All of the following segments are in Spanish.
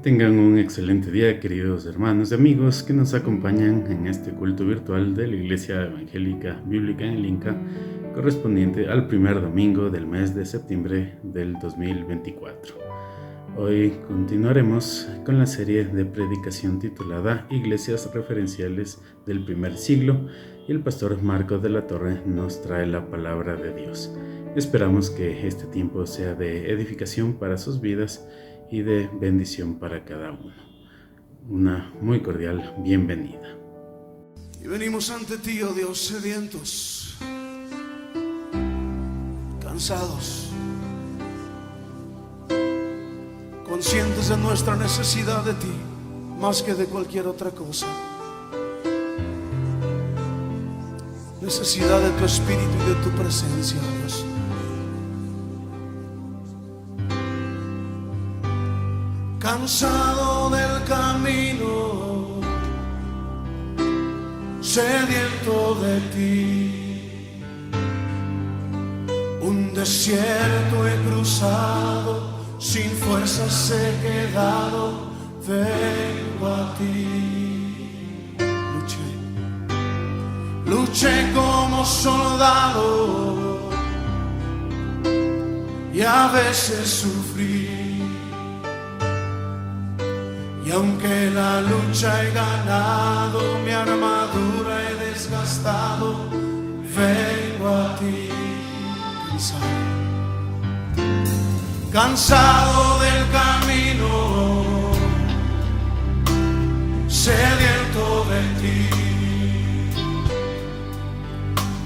Tengan un excelente día, queridos hermanos y amigos que nos acompañan en este culto virtual de la Iglesia Evangélica Bíblica en el Inca, correspondiente al primer domingo del mes de septiembre del 2024. Hoy continuaremos con la serie de predicación titulada Iglesias Referenciales del Primer Siglo, y el pastor Marcos de la Torre nos trae la palabra de Dios. Esperamos que este tiempo sea de edificación para sus vidas y de bendición para cada uno. Una muy cordial bienvenida. Y venimos ante ti, oh Dios, sedientos, cansados, conscientes de nuestra necesidad de ti, más que de cualquier otra cosa. Necesidad de tu espíritu y de tu presencia, oh Dios. Cansado del camino, sediento de ti, un desierto he cruzado, sin fuerzas he quedado, vengo a ti. Luché como soldado y a veces sufrí. Y aunque la lucha he ganado, mi armadura he desgastado, vengo a ti. Cansado del camino, sediento de ti,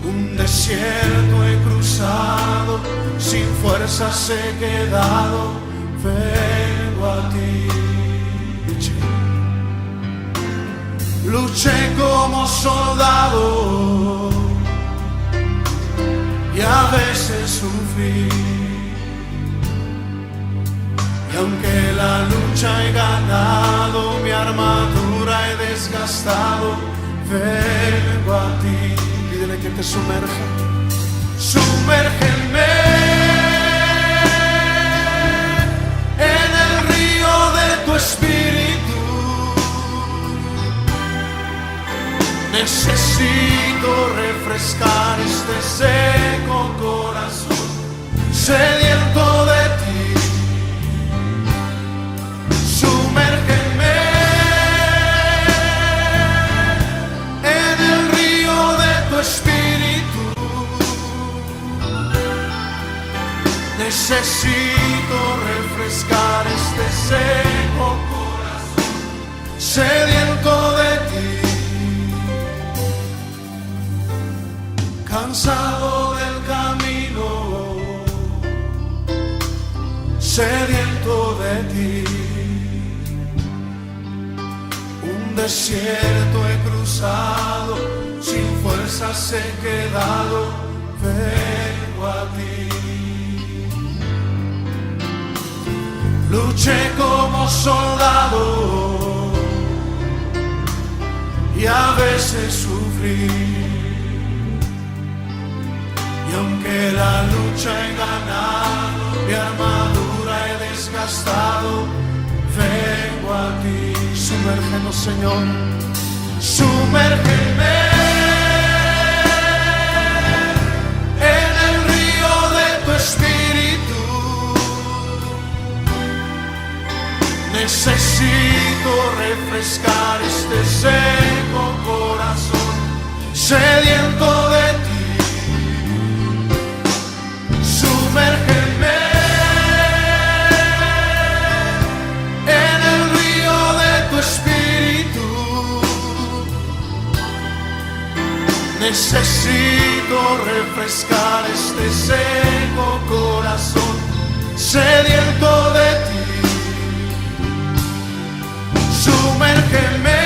un desierto he cruzado, sin fuerzas he quedado, vengo a ti. Luché como soldado y a veces sufrí. Y aunque la lucha he ganado, mi armadura he desgastado, vengo a ti. Pídele que te sumerja. Sumérgeme en el río de tu espíritu. Necesito refrescar este seco corazón, sediento de ti. Sumérgeme en el río de tu espíritu. Necesito refrescar este seco corazón, sediento de ti. Cansado del camino, sediento de ti, un desierto he cruzado, sin fuerzas he quedado, vengo a ti. Luché como soldado y a veces sufrí. Y aunque la lucha he ganado, mi armadura he desgastado, vengo a ti. Sumérgenos, Señor, sumérgeme en el río de tu espíritu. Necesito refrescar este seco corazón, sediento de ti. Sumérgeme en el río de tu espíritu. Necesito refrescar este seco corazón, sediento de ti. Sumérgeme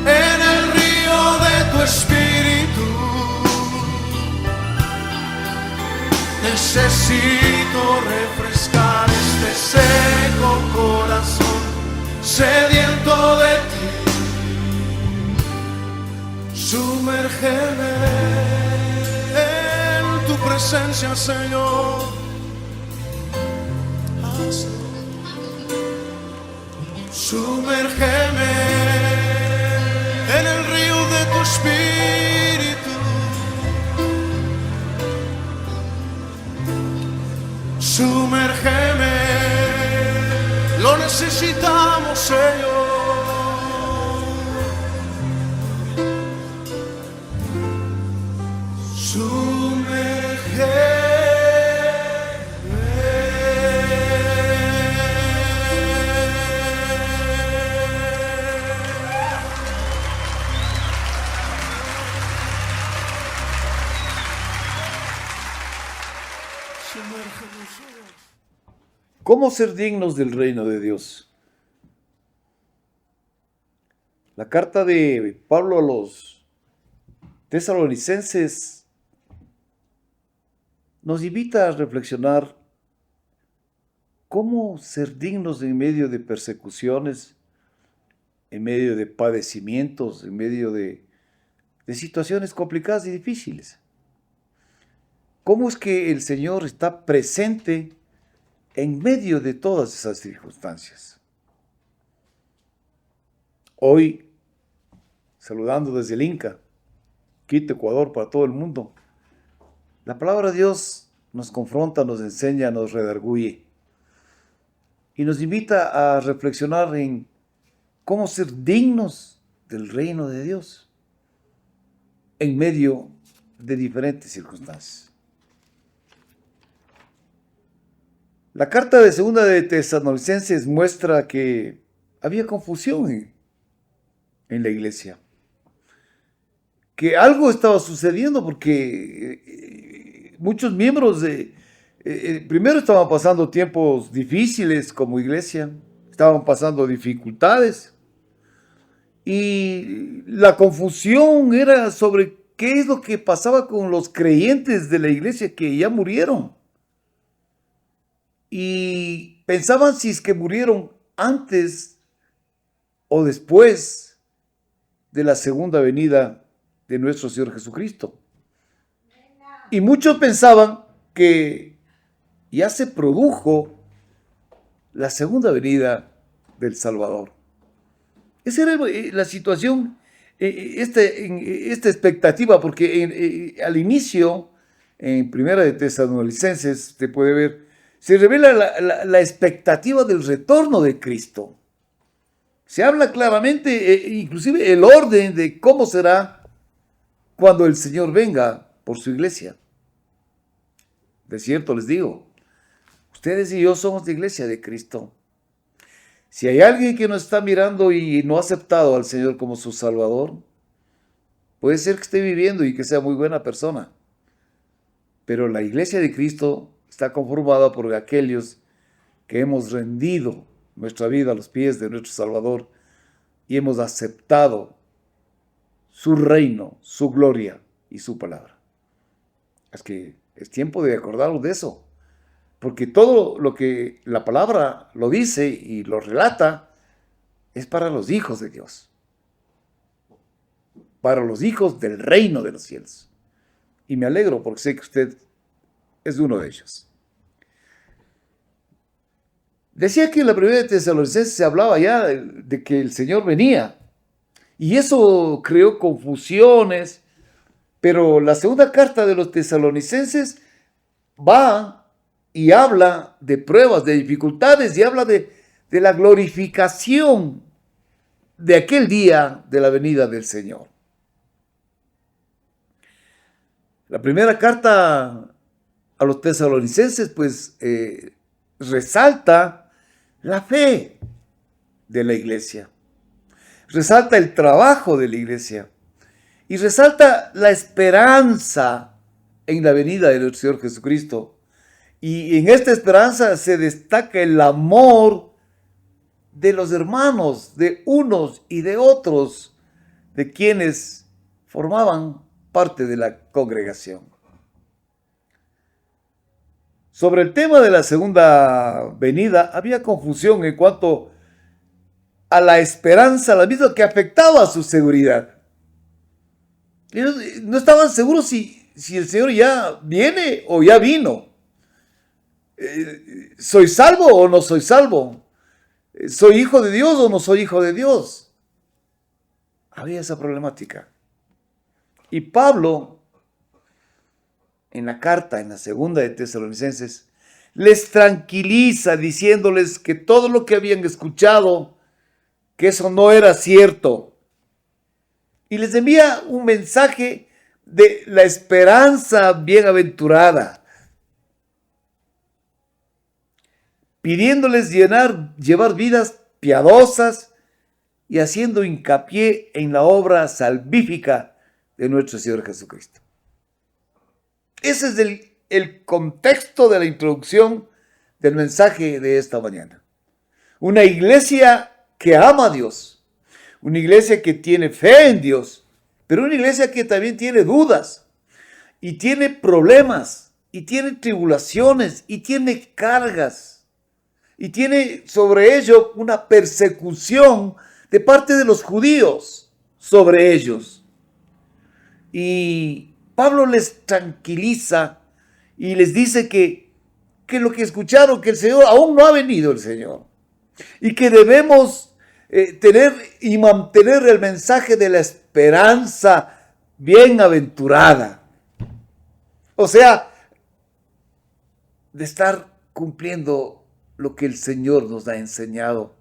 en el río de tu espíritu. Necesito refrescar este seco corazón, sediento de ti. Sumérgeme en tu presencia, Señor. Haz Sumérgeme en el río de tu espíritu. Sumérgeme, lo necesitamos, Señor. ¿Cómo ser dignos del reino de Dios? La carta de Pablo a los tesalonicenses nos invita a reflexionar cómo ser dignos en medio de persecuciones, en medio de padecimientos, en medio de situaciones complicadas y difíciles. ¿Cómo es que el Señor está presente en medio de todas esas circunstancias? Hoy, saludando desde el Inca, Quito, Ecuador, para todo el mundo, la palabra de Dios nos confronta, nos enseña, nos redarguye y nos invita a reflexionar en cómo ser dignos del reino de Dios en medio de diferentes circunstancias. La carta de segunda de Tesalonicenses muestra que había confusión en la iglesia, que algo estaba sucediendo porque muchos miembros primero estaban pasando tiempos difíciles como iglesia, estaban pasando dificultades y la confusión era sobre qué es lo que pasaba con los creyentes de la iglesia que ya murieron. Y pensaban si es que murieron antes o después de la segunda venida de nuestro Señor Jesucristo. Y muchos pensaban que ya se produjo la segunda venida del Salvador. Esa era la situación, esta expectativa, porque al inicio, en Primera de Tesalonicenses, se puede ver, se revela la expectativa del retorno de Cristo. Se habla claramente, inclusive el orden de cómo será cuando el Señor venga por su iglesia. De cierto les digo, ustedes y yo somos la iglesia de Cristo. Si hay alguien que nos está mirando y no ha aceptado al Señor como su Salvador, puede ser que esté viviendo y que sea muy buena persona. Pero la iglesia de Cristo está conformada por aquellos que hemos rendido nuestra vida a los pies de nuestro Salvador y hemos aceptado su reino, su gloria y su palabra. Es que es tiempo de acordarnos de eso, porque todo lo que la palabra lo dice y lo relata es para los hijos de Dios, para los hijos del reino de los cielos. Y me alegro porque sé que usted es uno de ellos. Decía que en la primera de Tesalonicenses se hablaba ya de que el Señor venía. Y eso creó confusiones. Pero la segunda carta de los tesalonicenses va y habla de pruebas, de dificultades, y habla de la glorificación de aquel día de la venida del Señor. La primera carta a los tesalonicenses, pues, resalta la fe de la iglesia, resalta el trabajo de la iglesia y resalta la esperanza en la venida de nuestro Señor Jesucristo. Y en esta esperanza se destaca el amor de los hermanos, de unos y de otros, de quienes formaban parte de la congregación. Sobre el tema de la segunda venida había confusión en cuanto a la esperanza, la misma que afectaba a su seguridad. Ellos no estaban seguros si el Señor ya viene o ya vino. ¿Soy salvo o no soy salvo? ¿soy hijo de Dios o no soy hijo de Dios? Había esa problemática. Y Pablo, en la carta, en la segunda de Tesalonicenses, les tranquiliza diciéndoles que todo lo que habían escuchado, que eso no era cierto. Y les envía un mensaje de la esperanza bienaventurada, pidiéndoles llevar vidas piadosas y haciendo hincapié en la obra salvífica de nuestro Señor Jesucristo. Ese es el contexto de la introducción del mensaje de esta mañana. Una iglesia que ama a Dios, una iglesia que tiene fe en Dios, pero una iglesia que también tiene dudas y tiene problemas y tiene tribulaciones y tiene cargas y tiene sobre ello una persecución de parte de los judíos sobre ellos. Y Pablo les tranquiliza y les dice que lo que escucharon, que el Señor aún no ha venido el Señor, y que debemos tener y mantener el mensaje de la esperanza bienaventurada. O sea, de estar cumpliendo lo que el Señor nos ha enseñado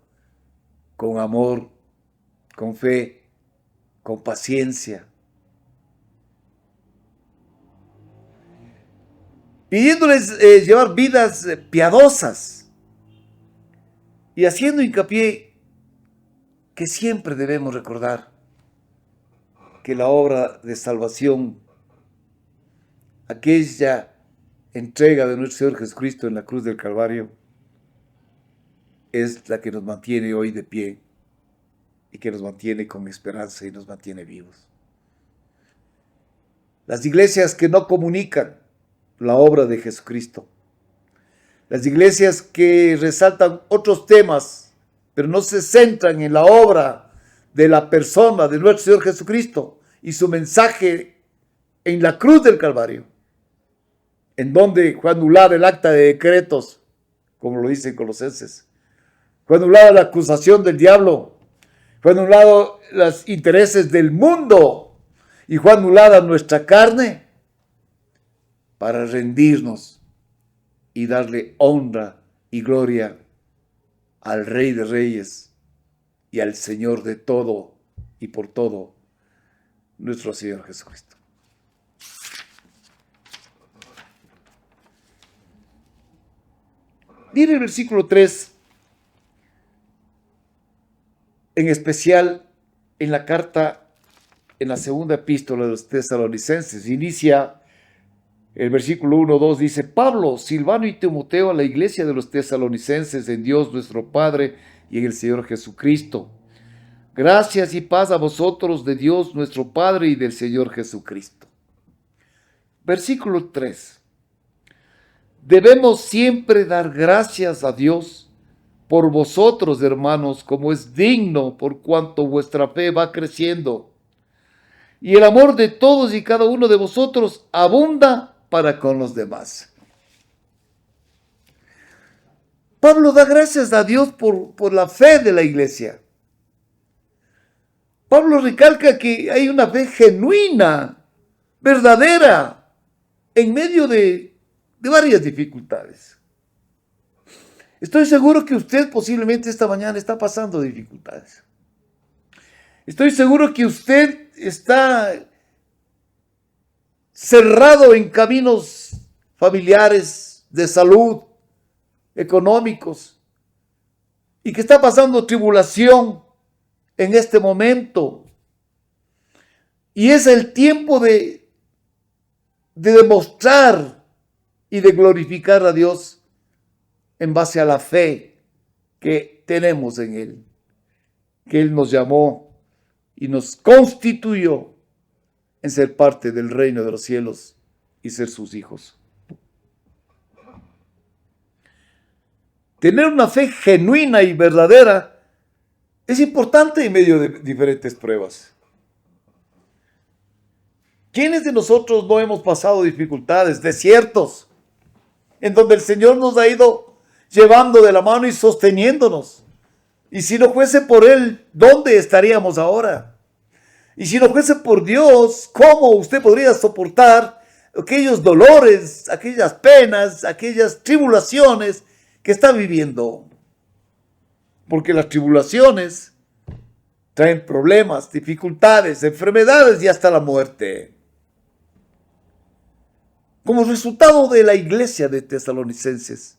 con amor, con fe, con paciencia. Pidiéndoles llevar vidas piadosas y haciendo hincapié que siempre debemos recordar que la obra de salvación, aquella entrega de nuestro Señor Jesucristo en la cruz del Calvario, es la que nos mantiene hoy de pie y que nos mantiene con esperanza y nos mantiene vivos. Las iglesias que no comunican la obra de Jesucristo, las iglesias que resaltan otros temas, pero no se centran en la obra de la persona de nuestro Señor Jesucristo y su mensaje en la cruz del Calvario, en donde fue anulada el acta de decretos, como lo dice en Colosenses, fue anulada la acusación del diablo, fue anulado los intereses del mundo y fue anulada nuestra carne para rendirnos y darle honra y gloria al Rey de Reyes y al Señor de todo y por todo, nuestro Señor Jesucristo. Mire el versículo 3, en especial en la carta, en la segunda epístola de los Tesalonicenses, inicia el versículo 1-2, dice: Pablo, Silvano y Timoteo, a la iglesia de los Tesalonicenses en Dios nuestro Padre y en el Señor Jesucristo. Gracias y paz a vosotros de Dios nuestro Padre y del Señor Jesucristo. Versículo 3. Debemos siempre dar gracias a Dios por vosotros, hermanos, como es digno, por cuanto vuestra fe va creciendo, y el amor de todos y cada uno de vosotros abunda para con los demás. Pablo da gracias a Dios por la fe de la iglesia. Pablo recalca que hay una fe genuina, verdadera, en medio de varias dificultades. Estoy seguro que usted posiblemente esta mañana está pasando dificultades. Estoy seguro que usted está cerrado en caminos familiares, de salud, económicos, y que está pasando tribulación en este momento. Y es el tiempo de demostrar y de glorificar a Dios en base a la fe que tenemos en Él, que Él nos llamó y nos constituyó en ser parte del reino de los cielos y ser sus hijos. Tener una fe genuina y verdadera es importante en medio de diferentes pruebas. ¿Quiénes de nosotros no hemos pasado dificultades, desiertos, en donde el Señor nos ha ido llevando de la mano y sosteniéndonos Y si no fuese por Él, ¿dónde estaríamos ahora? Y si no fuese por Dios, ¿cómo usted podría soportar aquellos dolores, aquellas penas, aquellas tribulaciones que está viviendo? Porque las tribulaciones traen problemas, dificultades, enfermedades y hasta la muerte. Como resultado de la iglesia de Tesalonicenses,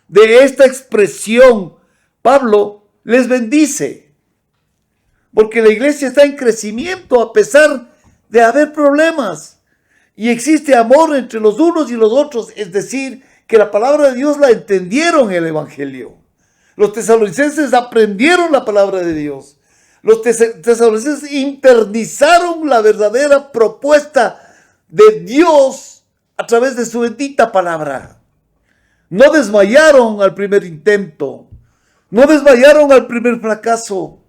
de esta expresión, Pablo les bendice, porque la iglesia está en crecimiento a pesar de haber problemas, y existe amor entre los unos y los otros, es decir, que la palabra de Dios la entendieron en el evangelio. Los tesalonicenses aprendieron la palabra de Dios. Los tesalonicenses internalizaron la verdadera propuesta de Dios a través de su bendita palabra. No desmayaron al primer intento. No desmayaron al primer fracaso.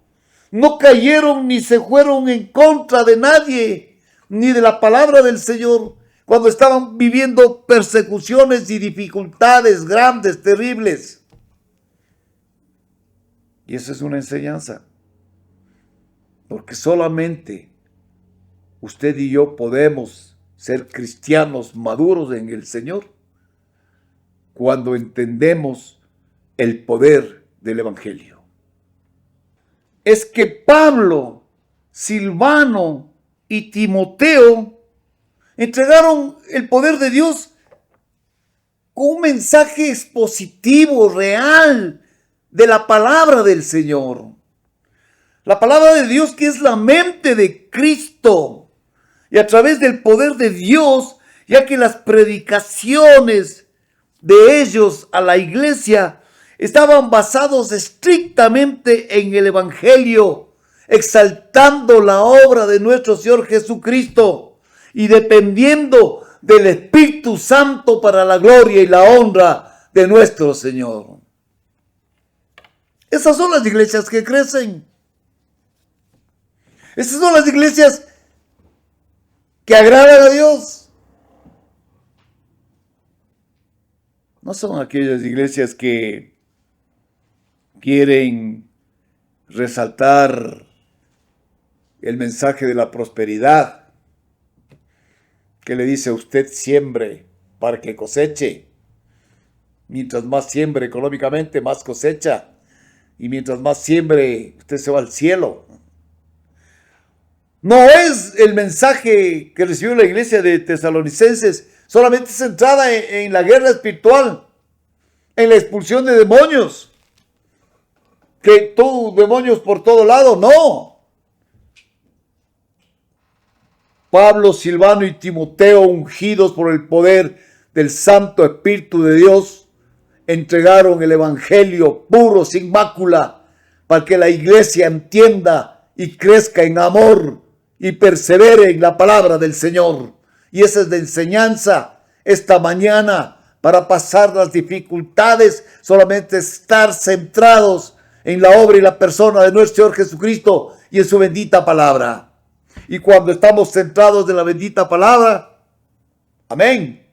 No cayeron ni se fueron en contra de nadie, ni de la palabra del Señor, cuando estaban viviendo persecuciones y dificultades grandes, terribles. Y eso es una enseñanza. Porque solamente usted y yo podemos ser cristianos maduros en el Señor cuando entendemos el poder del Evangelio. Es que Pablo, Silvano y Timoteo entregaron el poder de Dios con un mensaje expositivo, real, de la palabra del Señor. La palabra de Dios, que es la mente de Cristo, y a través del poder de Dios, ya que las predicaciones de ellos a la iglesia estaban basados estrictamente en el Evangelio, exaltando la obra de nuestro Señor Jesucristo y dependiendo del Espíritu Santo para la gloria y la honra de nuestro Señor. Esas son las iglesias que crecen. Esas son las iglesias que agradan a Dios. No son aquellas iglesias que quieren resaltar el mensaje de la prosperidad, que le dice a usted siembre para que coseche. Mientras más siembre económicamente, más cosecha. Y mientras más siembre, usted se va al cielo. No es el mensaje que recibió la iglesia de Tesalonicenses solamente centrada en la guerra espiritual, en la expulsión de demonios, que tú demonios por todo lado, no. Pablo, Silvano y Timoteo, ungidos por el poder del Santo Espíritu de Dios, entregaron el Evangelio puro, sin mácula, para que la iglesia entienda y crezca en amor y persevere en la palabra del Señor. Y esa es la enseñanza esta mañana, para pasar las dificultades, solamente estar centrados en la obra y la persona de nuestro Señor Jesucristo y en su bendita palabra. Y cuando estamos centrados en la bendita palabra, amén,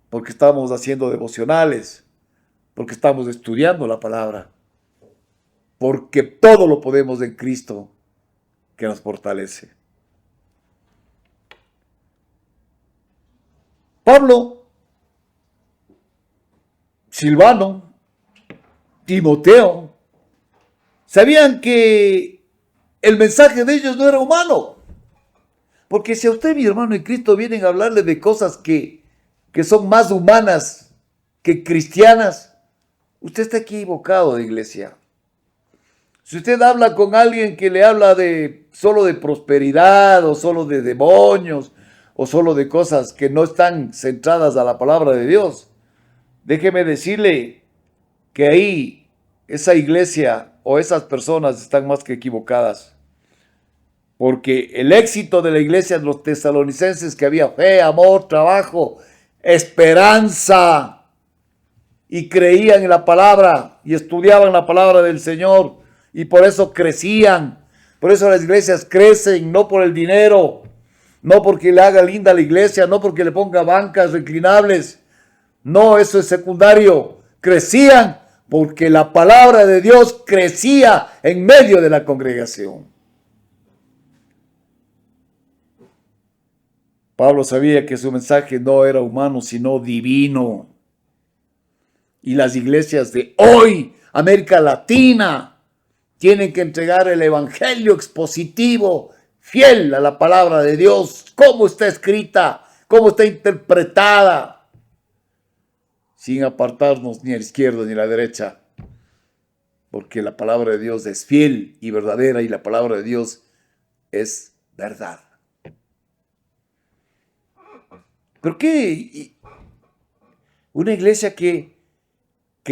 porque estamos haciendo devocionales, porque estamos estudiando la palabra, porque todo lo podemos en Cristo que nos fortalece. Pablo, Silvano, Timoteo, sabían que el mensaje de ellos no era humano. Porque si a usted, mi hermano en Cristo, vienen a hablarle de cosas que son más humanas que cristianas, usted está equivocado de iglesia. Si usted habla con alguien que le habla solo de prosperidad, o solo de demonios, o solo de cosas que no están centradas a la palabra de Dios, déjeme decirle que ahí esa iglesia o esas personas están más que equivocadas. Porque el éxito de la iglesia de los tesalonicenses, que había fe, amor, trabajo, esperanza, y creían en la palabra y estudiaban la palabra del Señor, y por eso crecían. Por eso las iglesias crecen, no por el dinero, no porque le haga linda la iglesia, no porque le ponga bancas reclinables. No, eso es secundario. Crecían porque la palabra de Dios crecía en medio de la congregación. Pablo sabía que su mensaje no era humano, sino divino. Y las iglesias de hoy, América Latina, tienen que entregar el evangelio expositivo, fiel a la palabra de Dios, cómo está escrita, cómo está interpretada, sin apartarnos ni a la izquierda ni a la derecha, porque la palabra de Dios es fiel y verdadera, y la palabra de Dios es verdad. ¿Por qué una iglesia que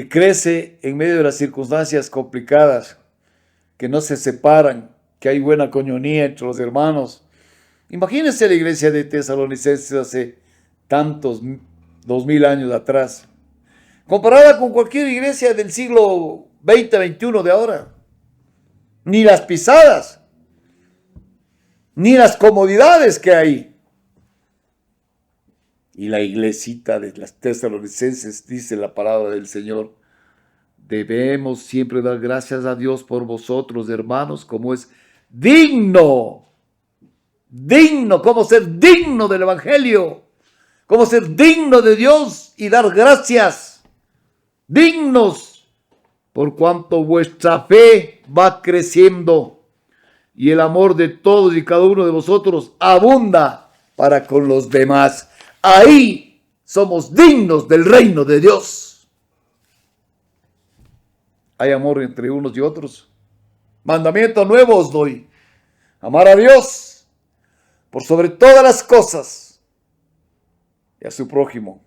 crece en medio de las circunstancias complicadas, que no se separan, que hay buena coinonía entre los hermanos? Imagínense la iglesia de Tesalonicenses hace tantos 2000 años atrás, comparada con cualquier iglesia del siglo XX, XXI de ahora. Ni las pisadas, ni las comodidades que hay. Y la iglesita de las Tesalonicenses, dice la palabra del Señor: debemos siempre dar gracias a Dios por vosotros, hermanos, como es digno, cómo ser digno del evangelio, cómo ser digno de Dios y dar gracias, dignos, por cuanto vuestra fe va creciendo y el amor de todos y cada uno de vosotros abunda para con los demás. Ahí somos dignos del reino de Dios. Hay amor entre unos y otros. Mandamiento nuevo os doy: amar a Dios por sobre todas las cosas y a su prójimo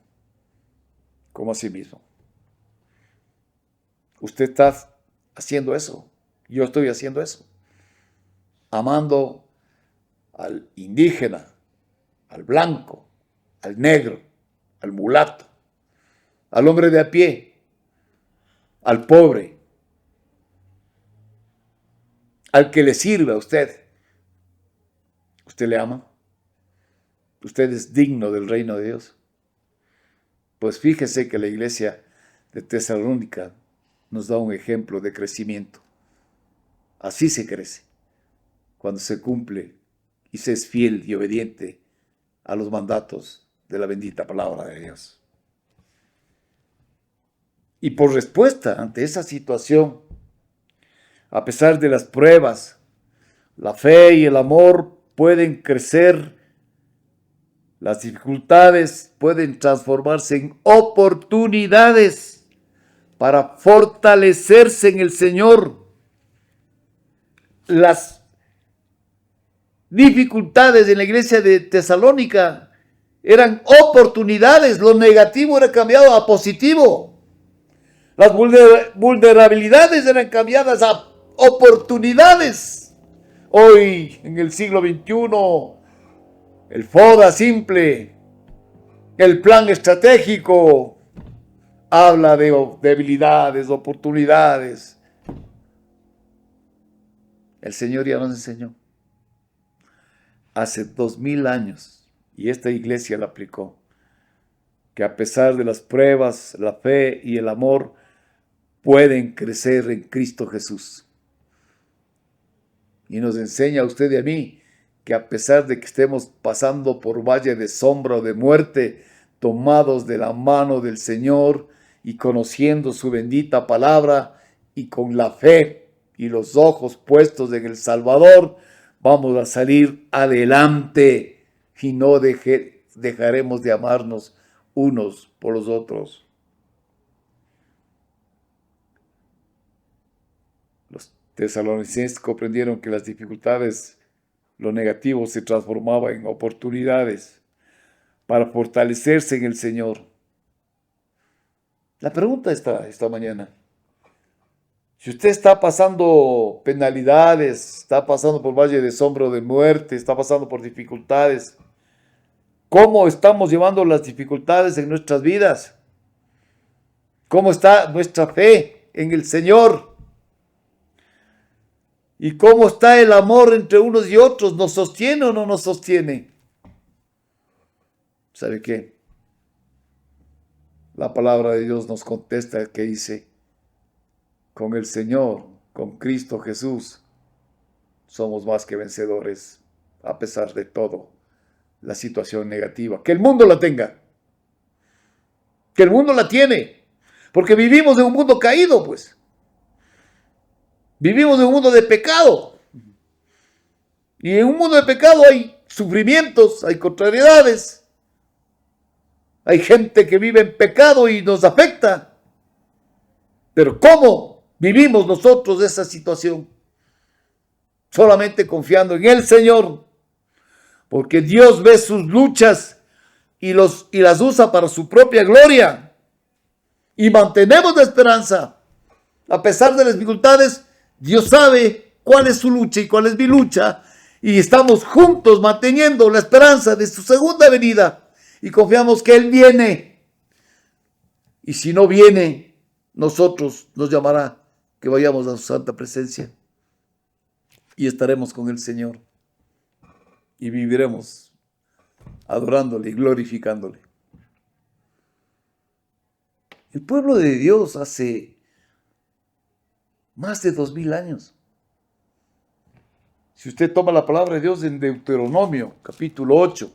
como a sí mismo. Usted está haciendo eso. Yo estoy haciendo eso. Amando al indígena, al blanco, al negro, al mulato, al hombre de a pie, al pobre, al que le sirve a usted. ¿Usted le ama? ¿Usted es digno del reino de Dios? Pues fíjese que la iglesia de Tesalónica nos da un ejemplo de crecimiento. Así se crece, cuando se cumple y se es fiel y obediente a los mandatos de la bendita palabra de Dios. Y por respuesta ante esa situación, a pesar de las pruebas, la fe y el amor pueden crecer, las dificultades pueden transformarse en oportunidades para fortalecerse en el Señor. Las dificultades en la iglesia de Tesalónica eran oportunidades, lo negativo era cambiado a positivo. Las vulnerabilidades eran cambiadas a oportunidades. Hoy, en el siglo XXI, el FODA simple, el plan estratégico, habla de debilidades, oportunidades. El Señor ya nos enseñó hace 2000 años. Y esta iglesia la aplicó, que a pesar de las pruebas, la fe y el amor pueden crecer en Cristo Jesús. Y nos enseña a usted y a mí que a pesar de que estemos pasando por valle de sombra o de muerte, tomados de la mano del Señor y conociendo su bendita palabra y con la fe y los ojos puestos en el Salvador, vamos a salir adelante. Y no dejaremos de amarnos unos por los otros. Los tesalonicenses comprendieron que las dificultades, lo negativo, se transformaba en oportunidades para fortalecerse en el Señor. La pregunta esta mañana: si usted está pasando penalidades, está pasando por valle de sombra o de muerte, está pasando por dificultades, ¿cómo estamos llevando las dificultades en nuestras vidas? ¿Cómo está nuestra fe en el Señor? ¿Y cómo está el amor entre unos y otros? ¿Nos sostiene o no nos sostiene? ¿Sabe qué? La palabra de Dios nos contesta que dice: con el Señor, con Cristo Jesús, somos más que vencedores, a pesar de todo, la situación negativa. Que el mundo la tenga, que el mundo la tiene, porque vivimos en un mundo caído, pues. Vivimos en un mundo de pecado. Y en un mundo de pecado hay sufrimientos, hay contrariedades. Hay gente que vive en pecado y nos afecta. Pero ¿cómo vivimos nosotros esa situación? Solamente confiando en el Señor. Porque Dios ve sus luchas y las usa para su propia gloria. Y mantenemos la esperanza. A pesar de las dificultades, Dios sabe cuál es su lucha y cuál es mi lucha. Y estamos juntos manteniendo la esperanza de su segunda venida. Y confiamos que Él viene. Y si no viene, nosotros nos llamará que vayamos a su santa presencia. Y estaremos con el Señor. Y viviremos adorándole y glorificándole. El pueblo de Dios hace más de 2000 años. Si usted toma la palabra de Dios en Deuteronomio, capítulo 8,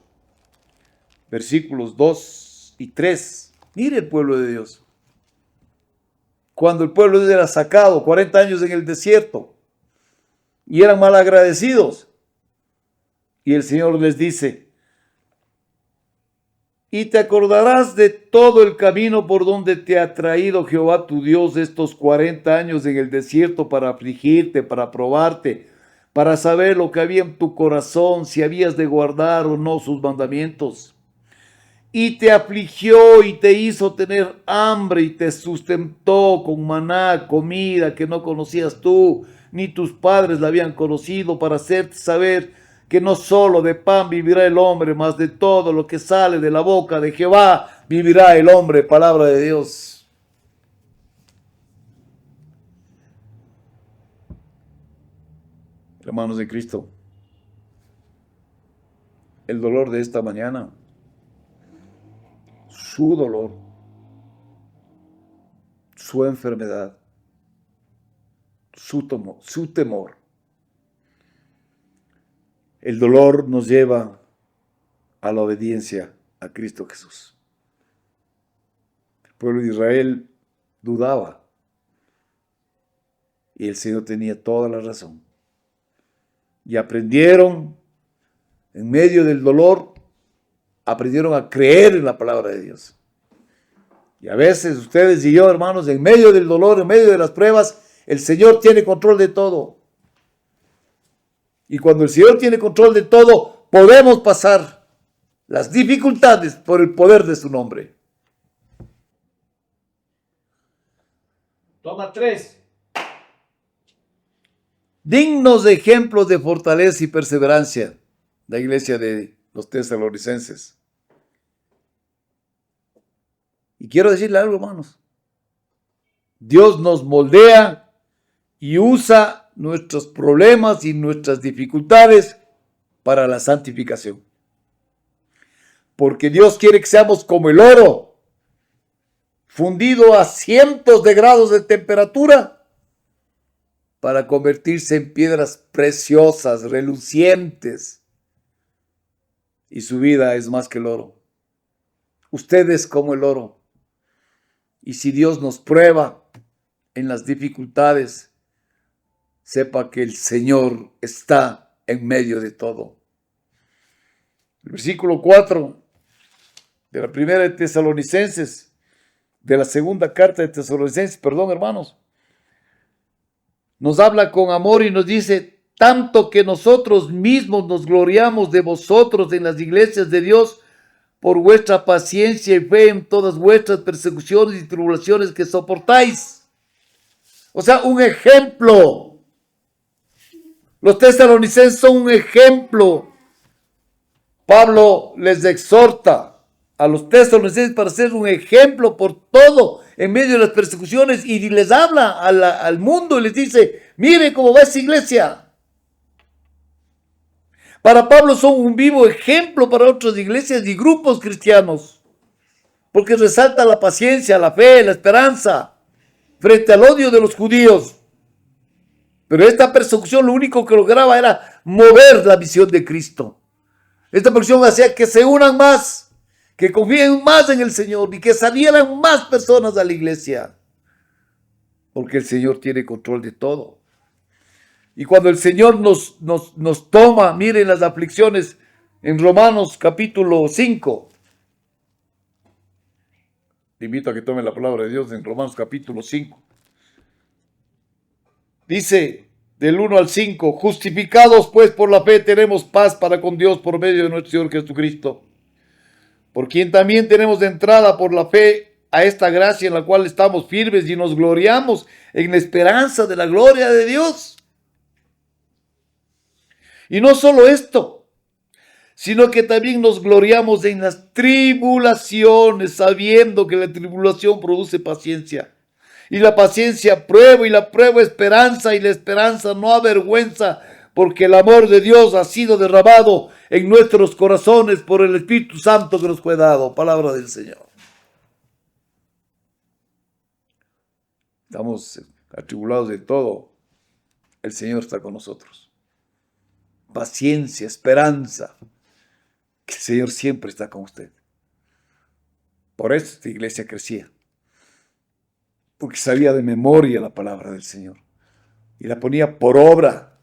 versículos 2 y 3, mire el pueblo de Dios. Cuando el pueblo de Dios era sacado 40 años en el desierto y eran malagradecidos, y el Señor les dice: y te acordarás de todo el camino por donde te ha traído Jehová tu Dios estos 40 años en el desierto para afligirte, para probarte, para saber lo que había en tu corazón, si habías de guardar o no sus mandamientos. Y te afligió y te hizo tener hambre y te sustentó con maná, comida que no conocías tú, ni tus padres la habían conocido, para hacerte saber que no solo de pan vivirá el hombre, mas de todo lo que sale de la boca de Jehová vivirá el hombre. Palabra de Dios. Hermanos de Cristo, el dolor de esta mañana, su dolor, su enfermedad, su temor. El dolor nos lleva a la obediencia a Cristo Jesús. El pueblo de Israel dudaba y el Señor tenía toda la razón. Y aprendieron, en medio del dolor, aprendieron a creer en la palabra de Dios. Y a veces ustedes y yo, hermanos, en medio del dolor, en medio de las pruebas, el Señor tiene control de todo. Y cuando el Señor tiene control de todo, podemos pasar las dificultades por el poder de su nombre. Toma 3. Dignos ejemplos de fortaleza y perseverancia, la iglesia de los tesalonicenses. Y quiero decirle algo, hermanos. Dios nos moldea y usa nuestros problemas y nuestras dificultades para la santificación. Porque Dios quiere que seamos como el oro, fundido a cientos de grados de temperatura, para convertirse en piedras preciosas, relucientes. Y su vida es más que el oro. Usted es como el oro. Y si Dios nos prueba en las dificultades, sepa que el Señor está en medio de todo. El versículo 4 de la primera de Tesalonicenses, de la segunda carta de Tesalonicenses, hermanos, nos habla con amor y nos dice: tanto que nosotros mismos nos gloriamos de vosotros en las iglesias de Dios por vuestra paciencia y fe en todas vuestras persecuciones y tribulaciones que soportáis. O sea, un ejemplo. Los tesalonicenses son un ejemplo. Pablo les exhorta a los tesalonicenses para ser un ejemplo por todo en medio de las persecuciones, y les habla al mundo y les dice: mire cómo va esa iglesia. Para Pablo son un vivo ejemplo para otras iglesias y grupos cristianos, porque resalta la paciencia, la fe, la esperanza, frente al odio de los judíos. Pero esta persecución lo único que lograba era mover la visión de Cristo. Esta persecución hacía que se unan más, que confíen más en el Señor y que salieran más personas a la iglesia. Porque el Señor tiene control de todo. Y cuando el Señor nos toma, miren las aflicciones en Romanos capítulo 5. Te invito a que tomen la palabra de Dios en Romanos capítulo 5. Dice del 1 al 5, justificados pues por la fe tenemos paz para con Dios por medio de nuestro Señor Jesucristo, por quien también tenemos de entrada por la fe a esta gracia en la cual estamos firmes y nos gloriamos en la esperanza de la gloria de Dios. Y no solo esto, sino que también nos gloriamos en las tribulaciones, sabiendo que la tribulación produce paciencia. Y la paciencia prueba, y la prueba esperanza, y la esperanza no avergüenza, porque el amor de Dios ha sido derramado en nuestros corazones por el Espíritu Santo que nos fue dado. Palabra del Señor. Estamos atribulados de todo. El Señor está con nosotros. Paciencia, esperanza. Que el Señor siempre está con usted. Por eso esta iglesia crecía. Porque sabía de memoria la palabra del Señor. Y la ponía por obra.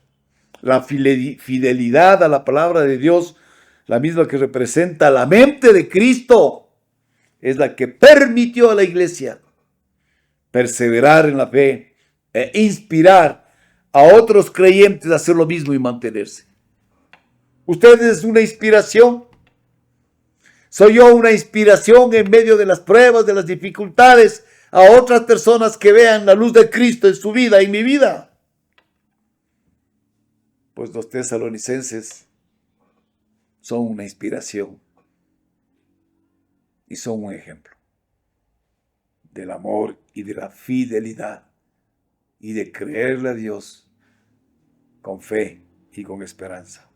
La fidelidad a la palabra de Dios, la misma que representa la mente de Cristo, es la que permitió a la iglesia perseverar en la fe e inspirar a otros creyentes a hacer lo mismo y mantenerse. ¿Usted es una inspiración? ¿Soy yo una inspiración en medio de las pruebas, de las dificultades, a otras personas que vean la luz de Cristo en su vida, en mi vida? Pues los tesalonicenses son una inspiración y son un ejemplo del amor y de la fidelidad y de creerle a Dios con fe y con esperanza.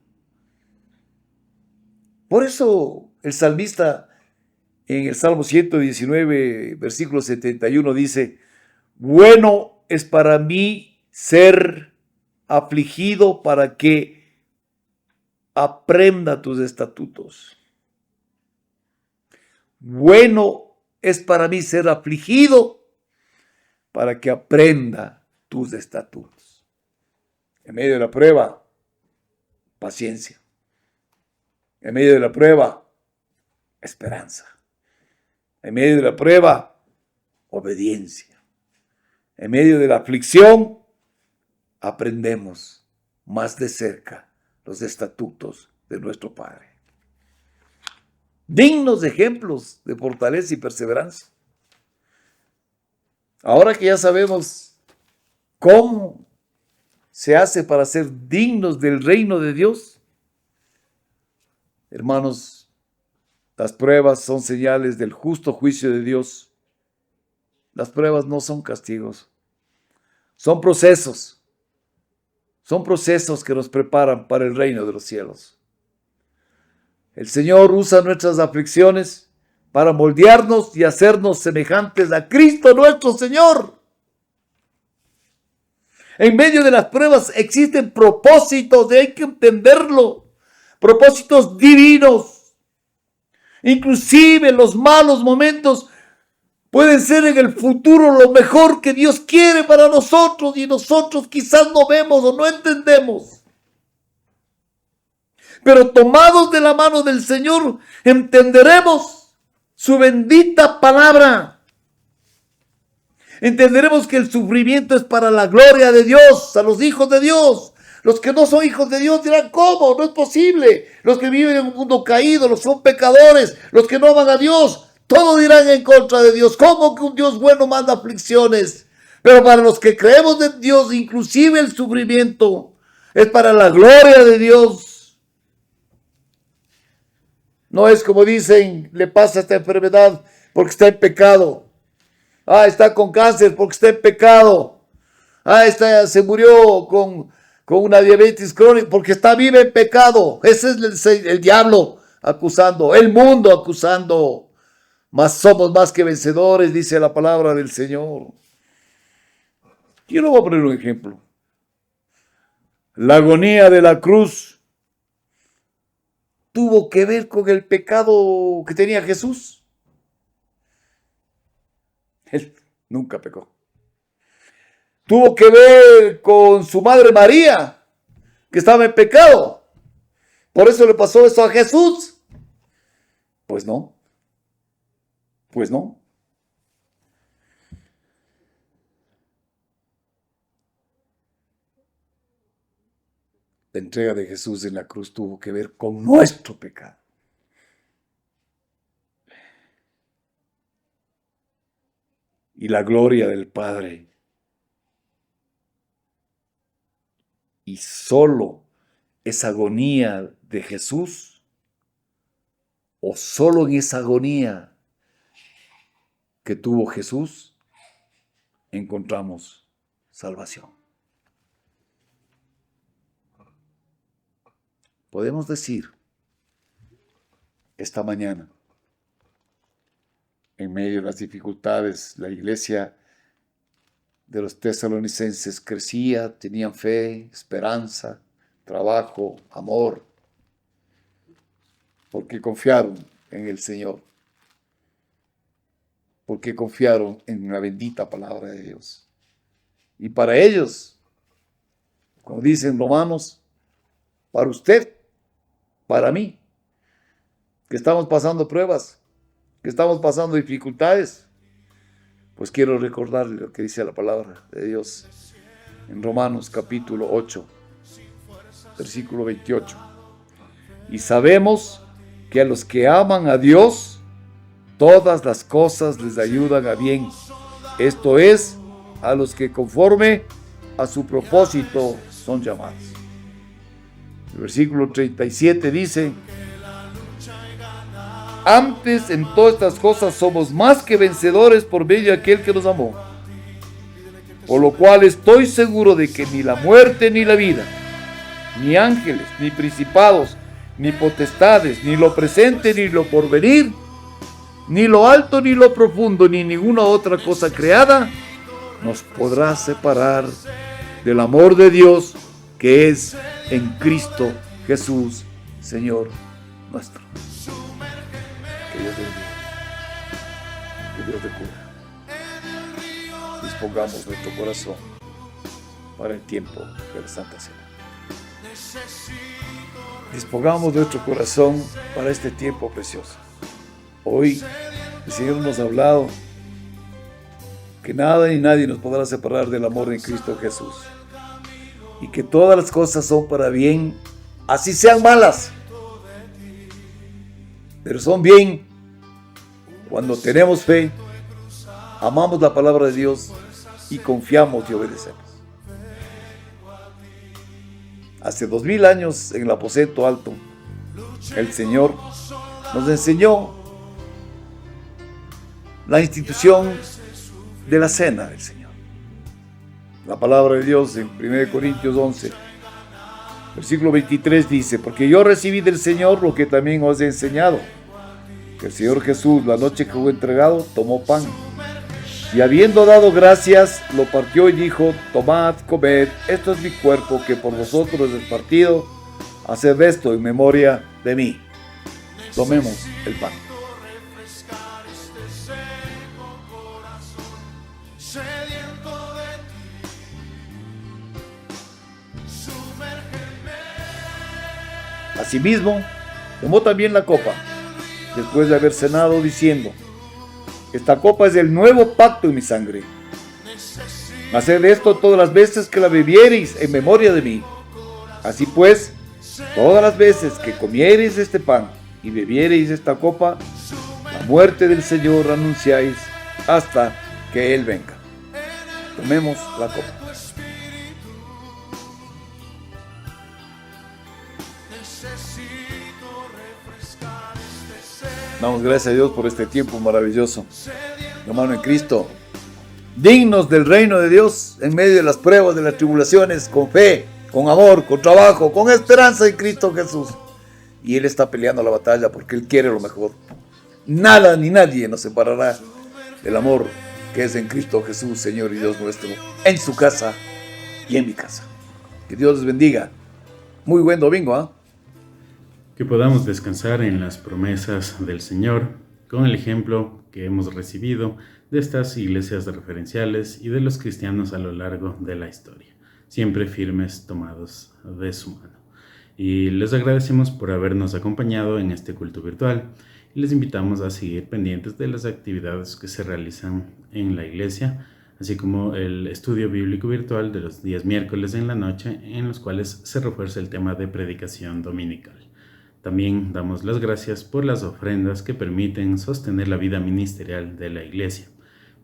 Por eso el salmista en el Salmo 119, versículo 71 dice: bueno es para mí ser afligido para que aprenda tus estatutos. Bueno es para mí ser afligido para que aprenda tus estatutos. En medio de la prueba, paciencia. En medio de la prueba, esperanza. En medio de la prueba, obediencia. En medio de la aflicción, aprendemos más de cerca los estatutos de nuestro Padre. Dignos ejemplos de fortaleza y perseverancia. Ahora que ya sabemos cómo se hace para ser dignos del reino de Dios, hermanos, las pruebas son señales del justo juicio de Dios. Las pruebas no son castigos, son procesos. Son procesos que nos preparan para el reino de los cielos. El Señor usa nuestras aflicciones para moldearnos y hacernos semejantes a Cristo nuestro Señor. En medio de las pruebas existen propósitos, y hay que entenderlo. Propósitos divinos. Inclusive los malos momentos pueden ser en el futuro lo mejor que Dios quiere para nosotros y nosotros quizás no vemos o no entendemos. Pero tomados de la mano del Señor, entenderemos su bendita palabra. Entenderemos que el sufrimiento es para la gloria de Dios, a los hijos de Dios. Los que no son hijos de Dios dirán: ¿cómo? No es posible. Los que viven en un mundo caído, los que son pecadores, los que no aman a Dios, todos dirán en contra de Dios. ¿Cómo que un Dios bueno manda aflicciones? Pero para los que creemos en Dios, inclusive el sufrimiento es para la gloria de Dios. No es como dicen: le pasa esta enfermedad porque está en pecado. Está con cáncer porque está en pecado. Se murió con una diabetes crónica porque está vivo en pecado. Ese es el diablo acusando, el mundo acusando. Mas somos más que vencedores, dice la palabra del Señor. Yo le voy a poner un ejemplo. La agonía de la cruz tuvo que ver con el pecado que tenía Jesús. Él nunca pecó. Tuvo que ver con su madre María, que estaba en pecado. Por eso le pasó eso a Jesús. Pues no. Pues no. La entrega de Jesús en la cruz tuvo que ver con nuestro pecado. Y la gloria del Padre. Y solo esa agonía de Jesús, o solo en esa agonía que tuvo Jesús, encontramos salvación. Podemos decir esta mañana, en medio de las dificultades, la iglesia de los tesalonicenses crecía, tenían fe, esperanza, trabajo, amor, porque confiaron en el Señor, porque confiaron en la bendita palabra de Dios. Y para ellos, como dicen Romanos, para usted, para mí, que estamos pasando pruebas, que estamos pasando dificultades, pues quiero recordarle lo que dice la palabra de Dios en Romanos capítulo 8, versículo 28. Y sabemos que a los que aman a Dios, todas las cosas les ayudan a bien. Esto es, a los que conforme a su propósito son llamados. El versículo 37 dice: antes en todas estas cosas somos más que vencedores por medio de aquel que nos amó. Por lo cual estoy seguro de que ni la muerte ni la vida, ni ángeles, ni principados, ni potestades, ni lo presente, ni lo porvenir, ni lo alto, ni lo profundo, ni ninguna otra cosa creada, nos podrá separar del amor de Dios que es en Cristo Jesús, Señor nuestro. Que Dios bendiga, que Dios te cubra. Dispongamos nuestro corazón para el tiempo de la Santa Cena. Dispongamos nuestro corazón para este tiempo precioso. Hoy el Señor nos ha hablado que nada ni nadie nos podrá separar del amor en Cristo Jesús, y que todas las cosas son para bien, así sean malas, pero son bien cuando tenemos fe, amamos la palabra de Dios y confiamos y obedecemos. Hace 2000 años en el aposento alto, el Señor nos enseñó la institución de la cena del Señor. La palabra de Dios en 1 Corintios 11, versículo 23 dice: porque yo recibí del Señor lo que también os he enseñado, que el Señor Jesús, la noche que fue entregado, tomó pan, y habiendo dado gracias, lo partió y dijo: tomad, comed, esto es mi cuerpo que por vosotros es partido, haced esto en memoria de mí. Tomemos el pan. Asimismo, tomó también la copa, después de haber cenado, diciendo: esta copa es el nuevo pacto en mi sangre. Haced esto todas las veces que la bebiereis en memoria de mí. Así pues, todas las veces que comiereis este pan y bebiereis esta copa, la muerte del Señor anunciáis hasta que Él venga. Tomemos la copa. Damos gracias a Dios por este tiempo maravilloso, hermano en Cristo, dignos del reino de Dios en medio de las pruebas, de las tribulaciones, con fe, con amor, con trabajo, con esperanza en Cristo Jesús. Y Él está peleando la batalla porque Él quiere lo mejor. Nada ni nadie nos separará del amor que es en Cristo Jesús, Señor y Dios nuestro, en su casa y en mi casa. Que Dios les bendiga. Muy buen domingo, ¿ah? Que podamos descansar en las promesas del Señor, con el ejemplo que hemos recibido de estas iglesias referenciales y de los cristianos a lo largo de la historia, siempre firmes tomados de su mano. Y les agradecemos por habernos acompañado en este culto virtual y les invitamos a seguir pendientes de las actividades que se realizan en la iglesia, así como el estudio bíblico virtual de los días miércoles en la noche, en los cuales se refuerza el tema de predicación dominical. También damos las gracias por las ofrendas que permiten sostener la vida ministerial de la iglesia.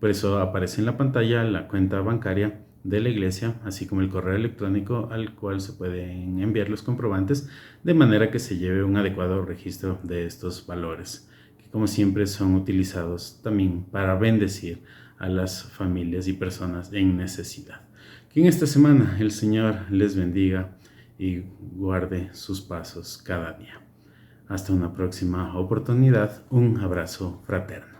Por eso aparece en la pantalla la cuenta bancaria de la iglesia, así como el correo electrónico al cual se pueden enviar los comprobantes, de manera que se lleve un adecuado registro de estos valores, que como siempre son utilizados también para bendecir a las familias y personas en necesidad. Que en esta semana el Señor les bendiga y guarde sus pasos cada día. Hasta una próxima oportunidad, un abrazo fraterno.